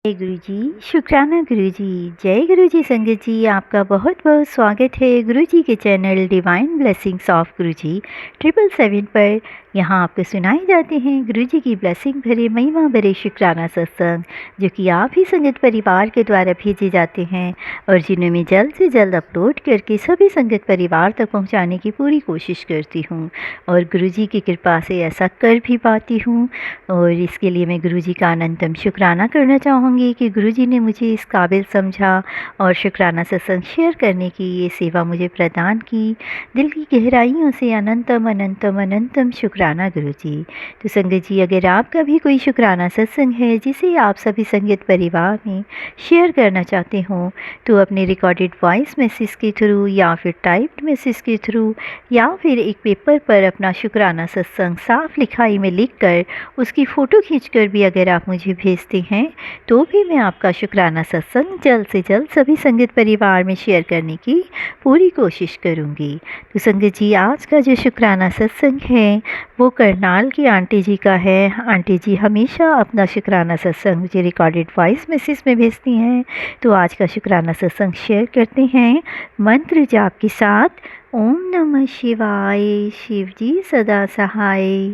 जय गुरु जी। शुक्राना गुरु जी। जय गुरु जी। संगत जी, आपका बहुत बहुत स्वागत है गुरु जी के चैनल डिवाइन ब्लेसिंग्स ऑफ गुरु जी 777 पर। यहाँ आपको सुनाए जाते हैं गुरु जी की ब्लेसिंग भरे महिमा भरे शुक्राना सत्संग, जो कि आप ही संगत परिवार के द्वारा भेजे जाते हैं और जिन्हें मैं जल्द से जल्द अपलोड करके सभी संगत परिवार तक पहुँचाने की पूरी कोशिश करती हूँ और गुरु जी की कृपा से ऐसा कर भी पाती हूँ। और इसके लिए मैं गुरु जी का अनंतम शुक्राना करना चाहूँगी कि गुरु जी ने मुझे इस काबिल समझा और शुक्राना सत्संग शेयर करने की ये सेवा मुझे प्रदान की। दिल की गहराइयों से अनंतम अनंतम अनंतम शुक्राना गुरु जी। तो संगत जी, अगर आपका भी कोई शुक्राना सत्संग है जिसे आप सभी संगत परिवार में शेयर करना चाहते हो, तो अपने रिकॉर्डेड वॉइस मैसेज के थ्रू या फिर टाइप्ड मैसेज के थ्रू या फिर एक पेपर पर अपना शुक्राना सत्संग साफ लिखाई में लिख कर उसकी फ़ोटो खींचकर भी अगर आप मुझे भेजते हैं, तो भी मैं आपका शुक्राना सत्संग जल्द से जल्द सभी संगत परिवार में शेयर करने की पूरी कोशिश करूंगी। तो संगत जी, आज का जो शुक्राना सत्संग है वो करनाल की आंटी जी का है। आंटी जी हमेशा अपना शुक्राना सत्संग मुझे रिकॉर्डेड वॉइस मैसेज में भेजती हैं। तो आज का शुक्राना सत्संग शेयर करते हैं मंत्र जाप के साथ। ओम नमः शिवाय, शिव जी सदा सहाय।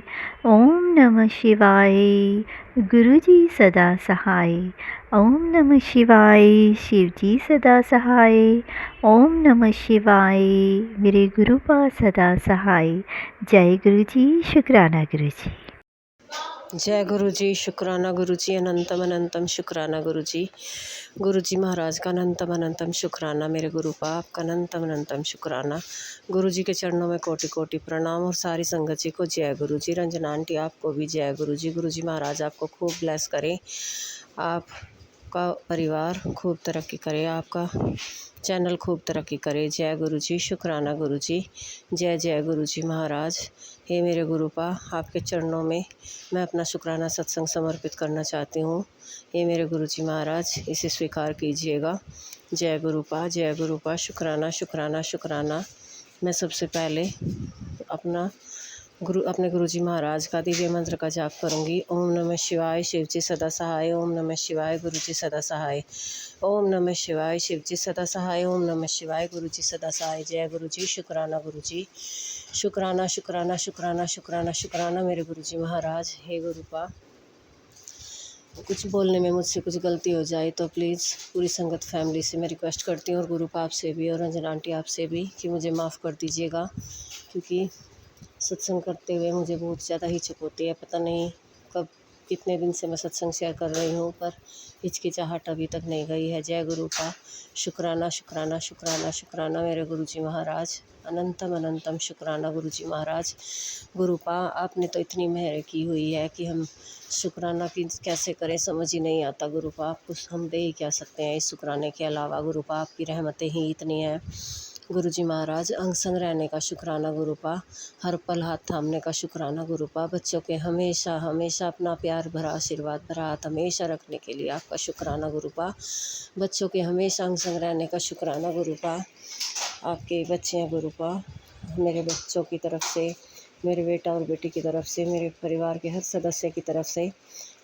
ओम नमः शिवाय, गुरु जी सदा सहाय। ओम नमः शिवाय, शिव जी सदा सहाय। ओम नमः शिवाय, मेरे गुरुपा सदा सहाय। जय गुरु जी। शुक्राना गुरु जी। जय गुरु जी। शुक्राना गुरु जी। अनंतम अनंतम शुक्राना गुरु जी। गुरु जी महाराज का अनंतम अनंतम शुक्राना। मेरे गुरु पाप का अनंतम अनंतम शुक्राना। गुरु जी के चरणों में कोटि कोटि प्रणाम और सारी संगत जी को जय गुरु जी। रंजना आंटी आपको भी जय गुरु जी। गुरु जी महाराज आपको खूब ब्लेस करें, आपका परिवार खूब तरक्की करे, आपका चैनल खूब तरक्की करे। जय गुरु जी। शुक्राना गुरु जी। जय जय गुरु जी महाराज। हे मेरे गुरुपा, आपके चरणों में मैं अपना शुक्राना सत्संग समर्पित करना चाहती हूँ। हे मेरे गुरु जी महाराज, इसे स्वीकार कीजिएगा। जय गुरुपा, जय गुरुपा। शुक्राना शुक्राना शुक्राना। मैं सबसे पहले अपने गुरु जी महाराज का दिव्य मंत्र का जाप करूँगी। ओम नमः शिवाय, शिव जी सदा सहाय। ओम नमः शिवाय, गुरु जी सदा सहाय। ओम नमः शिवाय, शिव जी सदा सहाय। ओम नमः शिवाय, गुरु जी सदा सहाय। जय गुरु जी। शुक्राना गुरु जी। शुक्राना शुक्राना शुक्राना शुक्राना शुक्राना मेरे गुरु जी महाराज। हे गुरुपा, कुछ बोलने में मुझसे कुछ गलती हो जाए तो प्लीज़ पूरी संगत फैमिली से मैं रिक्वेस्ट करती हूँ, और गुरुपा आपसे भी और रंजना आंटी आपसे भी, कि मुझे माफ़ कर दीजिएगा, क्योंकि सत्संग करते हुए मुझे बहुत ज़्यादा हिचक होती है। पता नहीं कब कितने दिन से मैं सत्संग शेयर कर रही हूँ, पर हिचकिचाहट अभी तक नहीं गई है। जय गुरु का। शुक्राना शुक्राना शुक्राना शुक्राना मेरे गुरु जी महाराज। अनंतम अनंतम शुक्राना गुरु जी महाराज। गुरुपा, आपने तो इतनी मेहर की हुई है कि हम शुक्राना की कैसे करें समझ ही नहीं आता। गुरुपा, आपको हम दे ही क्या सकते हैं इस शुक्राने के अलावा। गुरुपा, आपकी रहमतें ही इतनी हैं। गुरु जी महाराज, अंग संग रहने का शुक्राना गुरुपा। हर पल हाथ थामने का शुक्राना गुरुपा। बच्चों के हमेशा हमेशा अपना प्यार भरा आशीर्वाद भरा हाथ हमेशा रखने के लिए आपका शुक्राना गुरुपा। बच्चों के हमेशा अंग संग रहने का शुक्राना गुरुपा। आपके बच्चे हैं गुरुपा, मेरे बच्चों की तरफ से, मेरे बेटा और बेटी की तरफ से, मेरे परिवार के हर सदस्य की तरफ से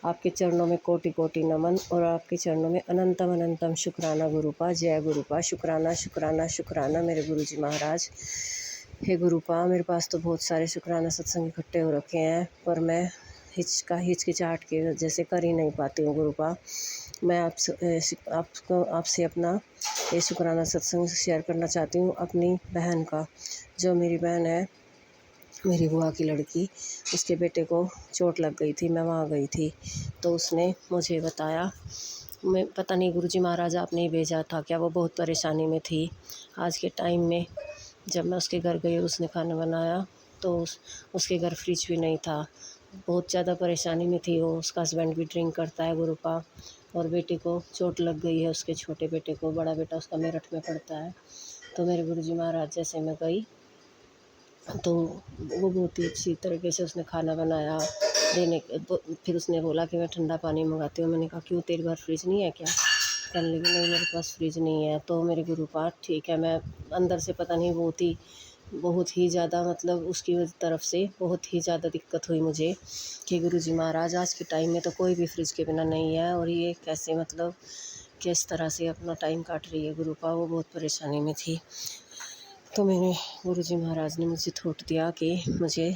आपके चरणों में कोटि कोटि नमन और आपके चरणों में अनंतम अनंतम शुक्राना गुरुपा। जय गुरुपा। शुक्राना शुक्राना शुक्राना मेरे गुरु जी महाराज। हे गुरुपा, मेरे पास तो बहुत सारे शुक्राना सत्संग इकट्ठे हो रखे हैं, पर मैं हिचकिचाहट की वजह से कर ही नहीं पाती हूँ गुरुपा। मैं आपसे अपना ये शुक्राना सत्संग शेयर करना चाहती हूँ अपनी बहन का। जो मेरी बहन है, मेरी बुआ की लड़की, उसके बेटे को चोट लग गई थी। मैं वहाँ गई थी तो उसने मुझे बताया, मैं पता नहीं गुरुजी महाराज आपने ही भेजा था क्या, वो बहुत परेशानी में थी आज के टाइम में। जब मैं उसके घर गई और उसने खाना बनाया तो उसके घर फ्रिज भी नहीं था। बहुत ज़्यादा परेशानी में थी वो। उसका हस्बैंड भी ड्रिंक करता है गुरुपा, और बेटे को चोट लग गई है, उसके छोटे बेटे को। बड़ा बेटा उसका मेरठ में पढ़ता है। तो मेरे गुरुजी महाराज जैसे मैं गई तो वो बहुत ही अच्छी तरीके से उसने खाना बनाया फिर उसने बोला कि मैं ठंडा पानी मंगाती हूँ। मैंने कहा क्यों, तेरे घर फ्रिज नहीं है क्या? कहने लगी नहीं, मेरे पास फ्रिज नहीं है। तो मेरे गुरुपा, ठीक है, मैं अंदर से पता नहीं बहुत ही बहुत ही ज़्यादा मतलब उसकी तरफ से बहुत ही ज़्यादा दिक्कत हुई मुझे कि गुरुजी महाराज आज के टाइम में तो कोई भी फ्रिज के बिना नहीं है, और ये कैसे मतलब किस तरह से अपना टाइम काट रही है गुरुपा। वो बहुत परेशानी में थी। तो मैंने गुरुजी महाराज ने मुझे थोट दिया कि मुझे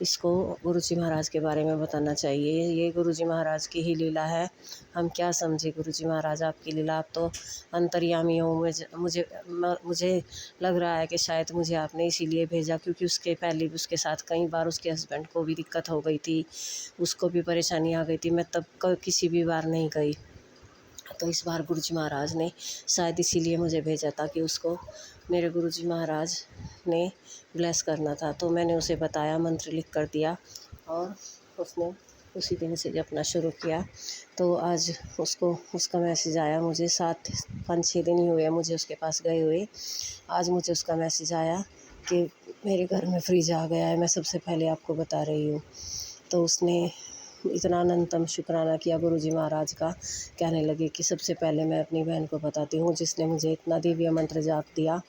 इसको गुरुजी महाराज के बारे में बताना चाहिए। ये गुरुजी महाराज की ही लीला है, हम क्या समझे गुरुजी महाराज आपकी लीला। आप तो अंतर्यामी हो। मुझे लग रहा है कि शायद मुझे आपने इसीलिए भेजा, क्योंकि उसके पहले भी उसके साथ कई बार उसके हस्बैंड को भी दिक्कत हो गई थी, उसको भी परेशानी आ गई थी। मैं तब किसी भी बार नहीं गई। तो इस बार गुरुजी महाराज ने शायद इसीलिए मुझे भेजा था कि उसको मेरे गुरुजी महाराज ने ब्लेस करना था। तो मैंने उसे बताया, मंत्र लिख कर दिया, और उसने उसी दिन से अपना शुरू किया। तो आज उसका मैसेज आया मुझे। 5-6 दिन ही हुए मुझे उसके पास गए हुए। आज मुझे उसका मैसेज आया कि मेरे घर में फ्रिज आ गया है, मैं सबसे पहले आपको बता रही हूँ। तो उसने इतना अनंतम शुक्राना किया गुरुजी महाराज का। कहने लगे कि सबसे पहले मैं अपनी बहन को बताती हूँ जिसने मुझे इतना दिव्य मंत्र जाप दिया।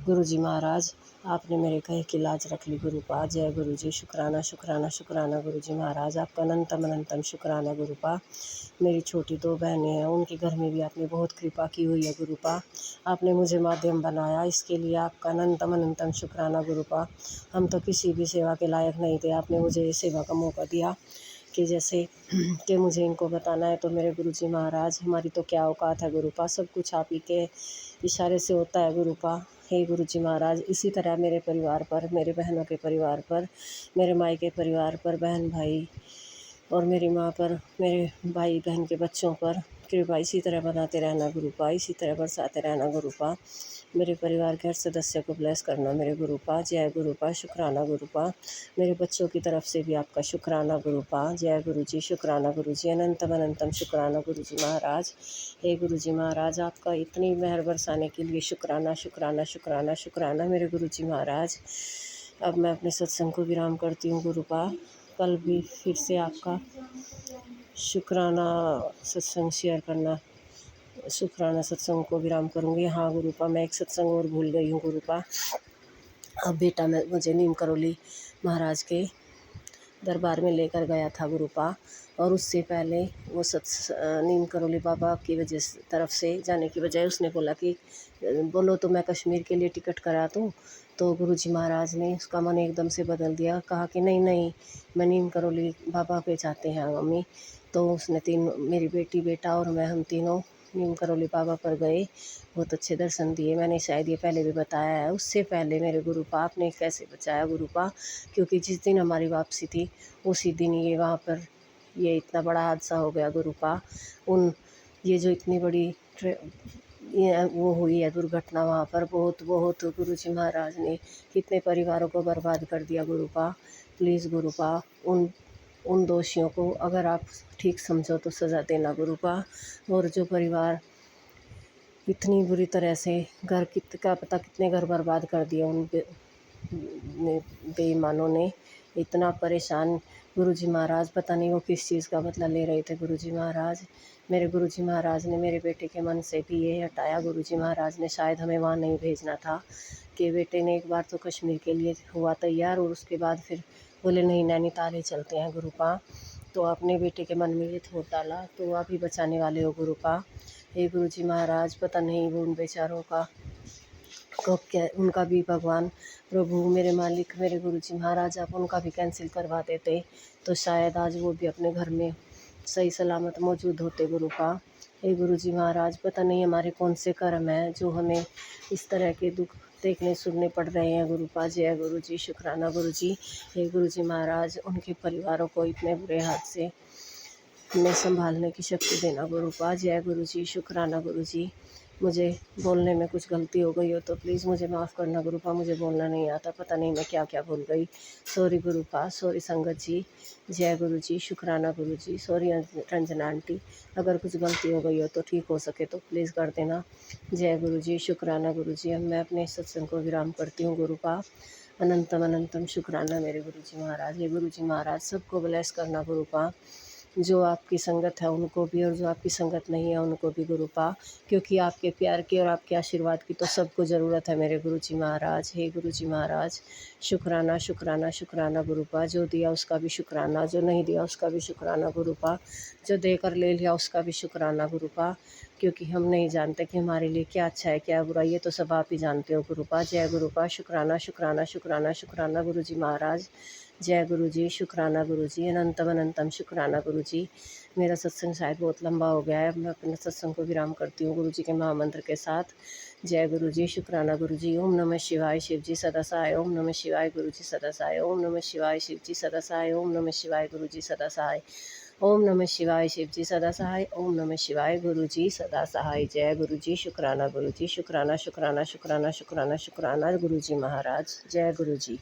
गुरुजी महाराज आपने मेरे कहे की लाज रख ली गुरुपा। जय गुरुजी। शुक्राना शुक्राना शुक्राना गुरुजी महाराज, आपका अनंतम अनंतम शुक्राना गुरुपा। मेरी छोटी 2 बहनें हैं, उनके घर में भी आपने बहुत कृपा की हुई है गुरुपा। आपने मुझे माध्यम बनाया, इसके लिए आपका अनंतम अनंतम शुक्राना गुरुपा। हम तो किसी भी सेवा के लायक नहीं थे, आपने मुझे ये सेवा का मौका दिया कि जैसे कि मुझे इनको बताना है। तो मेरे गुरुजी महाराज हमारी तो क्या औकात है गुरुपा, सब कुछ आप ही के इशारे से होता है गुरुपा। हे गुरुजी महाराज, इसी तरह मेरे परिवार पर, मेरे बहनों के परिवार पर, मेरे माई के परिवार पर, बहन भाई और मेरी माँ पर, मेरे भाई बहन के बच्चों पर कृपा इसी तरह बनाते रहना गुरुपा, इसी तरह बरसाते रहना गुरुपा। मेरे परिवार के हर सदस्य को ब्लेस करना मेरे गुरुपा। जय गुरुपा। शुक्राना गुरुपा। मेरे बच्चों की तरफ से भी आपका शुक्राना गुरुपा। जय गुरुजी। शुक्राना गुरुजी। अनंतम अनंतम शुक्राना गुरुजी महाराज। हे गुरुजी महाराज, आपका इतनी मेहर बरसाने के लिए शुक्राना शुक्राना शुक्राना शुक्राना मेरे गुरुजी महाराज। अब मैं अपने सत्संग को विराम करती हूँ गुरुपा। कल भी फिर से आपका शुक्राना सत्संग शेयर करना, शुक्राना सत्संग को विराम करूँगी। हाँ गुरुपा, मैं एक सत्संग और भूल गई हूँ गुरुपा। अब बेटा मुझे नीम करोली महाराज के दरबार में लेकर गया था गुरुपा, और उससे पहले वो नीम करोली बाबा की वजह से तरफ से जाने की बजाय उसने बोला कि बोलो तो मैं कश्मीर के लिए टिकट करा दूँ। तो गुरुजी महाराज ने उसका मन एकदम से बदल दिया, कहा कि नहीं नहीं, मैं नीम करोली बाबा पे जाते हैं मम्मी। तो उसने मेरी बेटी, बेटा और मैं, हम तीनों नीम करोली बाबा पर गए। बहुत अच्छे दर्शन दिए। मैंने शायद ये पहले भी बताया है। उससे पहले मेरे गुरुपा आपने कैसे बचाया गुरुपा, क्योंकि जिस दिन हमारी वापसी थी उसी दिन ये वहाँ पर ये इतना बड़ा हादसा हो गया गुरुपा। ये जो इतनी बड़ी ये वो हुई है दुर्घटना वहाँ पर, बहुत बहुत गुरुजी महाराज ने कितने परिवारों को बर्बाद कर दिया गुरुपा। प्लीज़ गुरुपा उन दोषियों को अगर आप ठीक समझो तो सज़ा देना गुरुपा। और जो परिवार इतनी बुरी तरह से क्या पता कितने घर बर्बाद कर दिए उन बेईमानों ने, इतना परेशान। गुरुजी महाराज पता नहीं वो किस चीज़ का बदला ले रहे थे गुरुजी महाराज। मेरे गुरुजी महाराज ने मेरे बेटे के मन से भी ये हटाया। गुरुजी महाराज ने शायद हमें वहाँ नहीं भेजना था, कि बेटे ने एक बार तो कश्मीर के लिए हुआ तैयार और उसके बाद फिर बोले नहीं नैनीताल ही चलते हैं गुरुपा। तो आपने बेटे के मन में ये थोप डाला, तो आप ही बचाने वाले हो गुरुपा। हे गुरुजी महाराज, पता नहीं वो उन बेचारों का कब क्या, उनका भी भगवान प्रभु मेरे मालिक मेरे गुरुजी महाराज आप उनका भी कैंसिल करवा देते तो शायद आज वो भी अपने घर में सही सलामत मौजूद होते गुरुपा। हे गुरुजी महाराज, पता नहीं हमारे कौन से कर्म हैं जो हमें इस तरह के दुख देखने सुनने पड़ रहे हैं गुरुपा। जय गुरुजी। शुक्राना गुरुजी। हे गुरुजी महाराज, उनके परिवारों को इतने बुरे हाथ से हमें संभालने की शक्ति देना गुरुपा। जय गुरुजी। शुक्राना गुरुजी। मुझे बोलने में कुछ गलती हो गई हो तो प्लीज़ मुझे माफ़ करना गुरुपा, मुझे बोलना नहीं आता, पता नहीं मैं क्या क्या भूल गई। सॉरी गुरुपा, सॉरी संगत जी। जय गुरुजी। शुक्राना गुरुजी। सॉरी रंजना आंटी, अगर कुछ गलती हो गई हो तो ठीक हो सके तो प्लीज़ कर देना। जय गुरुजी। शुक्राना गुरुजी। अब मैं अपने सत्संग को विराम करती हूँ गुरुपा। अनंतम अनंतम शुक्राना मेरे गुरुजी महाराज। ये गुरुजी महाराज सबको ब्लेस करना गुरुपा। जो आपकी संगत है उनको भी और जो आपकी संगत नहीं है उनको भी गुरुपा, क्योंकि आपके प्यार की और आपके आशीर्वाद की तो सबको ज़रूरत है मेरे गुरुजी महाराज। हे गुरुजी महाराज, शुक्राना शुक्राना शुक्राना गुरुपा, जो दिया उसका भी शुक्राना, जो नहीं दिया उसका भी शुक्राना गुरुपा, जो देकर ले लिया उसका भी शुक्राना गुरुपा, क्योंकि हम नहीं जानते कि हमारे लिए क्या अच्छा है क्या बुरा, ये तो सब आप ही जानते हो गुरुपा। जय गुरुपा, शुक्राना शुक्राना शुक्राना शुक्राना गुरुजी महाराज। जय गुरु जी, शुक्राना गुरु जी, अनंतम अनंतम शुक्राना गुरु जी। मेरा सत्संग शायद बहुत लंबा हो गया है, मैं अपने सत्संग को विराम करती हूँ गुरु जी के महामंत्र के साथ। जय गुरु जी, शुक्राना गुरु जी। ओम नमः शिवाय, शिव जी सदा सहाय। ओम नमः शिवाय, गुरु जी सदा सहाय। ओम नमः शिवाय, शिव जी सदा सहाय। ओम नमः शिवाय, गुरु जी सदा सहाय। ओम नमः शिवाय, शिव जी सदा सहाय। ओम नमः शिवाय, गुरु जी सदा सहाय। जय गुरु जी, शुक्राना गुरु जी, शुक्राना शुक्राना शुक्राना शुक्राना शुक्राना गुरु जी महाराज। जय गुरु जी।